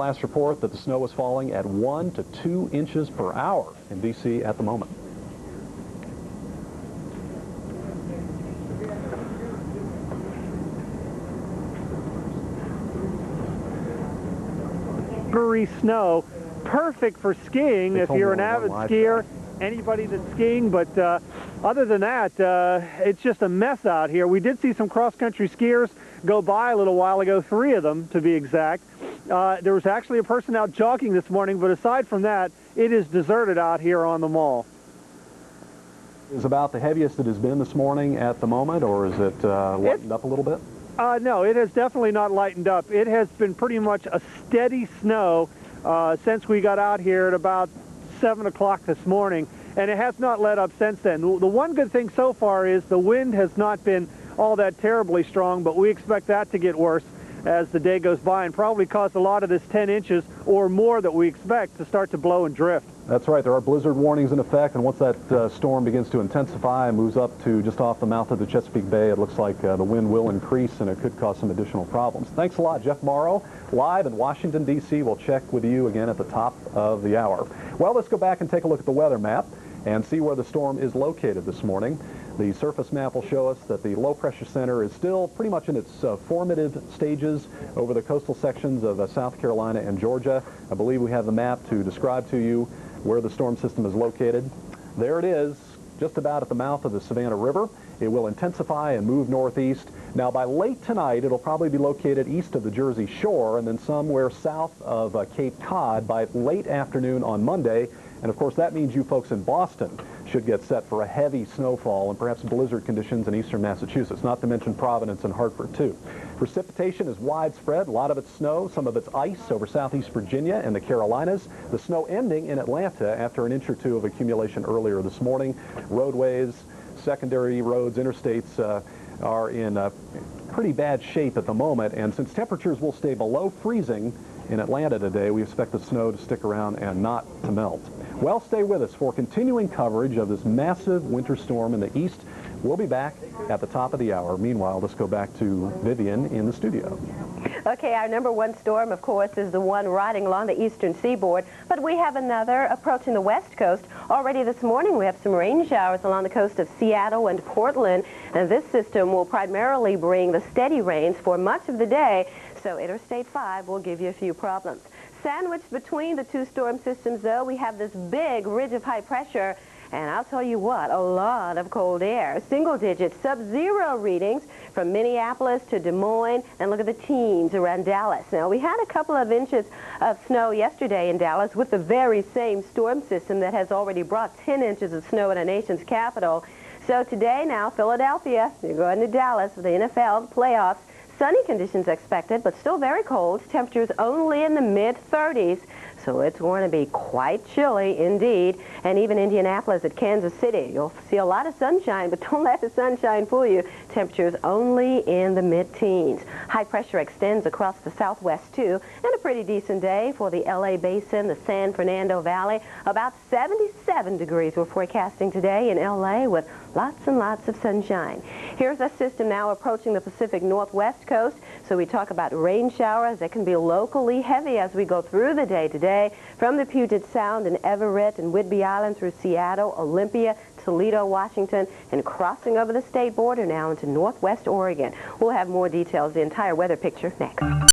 last report that the snow was falling at 1 to 2 inches per hour in D.C. at the moment. Snow, perfect for skiing if you're an avid skier, anybody that's skiing, but other than that, it's just a mess out here. We did see some cross-country skiers go by a little while ago, 3 of them to be exact. There was actually a person out jogging this morning, but aside from that, it is deserted out here on the mall. Is about the heaviest it has been this morning at the moment, or is it lightened up a little bit? No, it has definitely not lightened up. It has been pretty much a steady snow since we got out here at about 7 o'clock this morning, and it has not let up since then. The one good thing so far is the wind has not been all that terribly strong, but we expect that to get worse as the day goes by and probably cause a lot of this 10 inches or more that we expect to start to blow and drift. That's right. There are blizzard warnings in effect, and once that storm begins to intensify and moves up to just off the mouth of the Chesapeake Bay, it looks like the wind will increase and it could cause some additional problems. Thanks a lot, Jeff Morrow, live in Washington, D.C. We'll check with you again at the top of the hour. Well, let's go back and take a look at the weather map and see where the storm is located this morning. The surface map will show us that the low-pressure center is still pretty much in its formative stages over the coastal sections of South Carolina and Georgia. I believe we have the map to describe to you where the storm system is located. There it is, just about at the mouth of the Savannah River. It will intensify and move northeast. Now, by late tonight, it'll probably be located east of the Jersey Shore and then somewhere south of Cape Cod by late afternoon on Monday. And, of course, that means you folks in Boston should get set for a heavy snowfall and perhaps blizzard conditions in eastern Massachusetts, not to mention Providence and Hartford, too. Precipitation is widespread. A lot of it's snow, some of it's ice over southeast Virginia and the Carolinas. The snow ending in Atlanta after an inch or two of accumulation earlier this morning. Roadways, secondary roads, interstates are in pretty bad shape at the moment. And since temperatures will stay below freezing in Atlanta today, we expect the snow to stick around and not to melt. Well, stay with us for continuing coverage of this massive winter storm in the east. We'll be back at the top of the hour. Meanwhile, let's go back to Vivian in the studio. Okay, our #1 storm, of course, is the one riding along the eastern seaboard, but we have another approaching the west coast. Already this morning, we have some rain showers along the coast of Seattle and Portland, and this system will primarily bring the steady rains for much of the day, so Interstate 5 will give you a few problems. Sandwiched between the two storm systems, though, we have this big ridge of high pressure. And I'll tell you what, a lot of cold air. Single-digit sub-zero readings from Minneapolis to Des Moines. And look at the teens around Dallas. Now, we had a couple of inches of snow yesterday in Dallas with the very same storm system that has already brought 10 inches of snow in our nation's capital. So today now, Philadelphia, you're going to Dallas for the NFL playoffs. Sunny conditions expected, but still very cold. Temperatures only in the mid-30s. So it's going to be quite chilly indeed. And even Indianapolis at Kansas City, you'll see a lot of sunshine, but don't let the sunshine fool you. Temperatures only in the mid-teens. High pressure extends across the southwest too, and a pretty decent day for the LA Basin, the San Fernando Valley. About 77 degrees we're forecasting today in LA with lots and lots of sunshine. Here's a system now approaching the Pacific Northwest coast. So we talk about rain showers that can be locally heavy as we go through the day today from the Puget Sound and Everett and Whidbey Island through Seattle, Olympia, Toledo, Washington, and crossing over the state border now into northwest Oregon. We'll have more details, the entire weather picture next.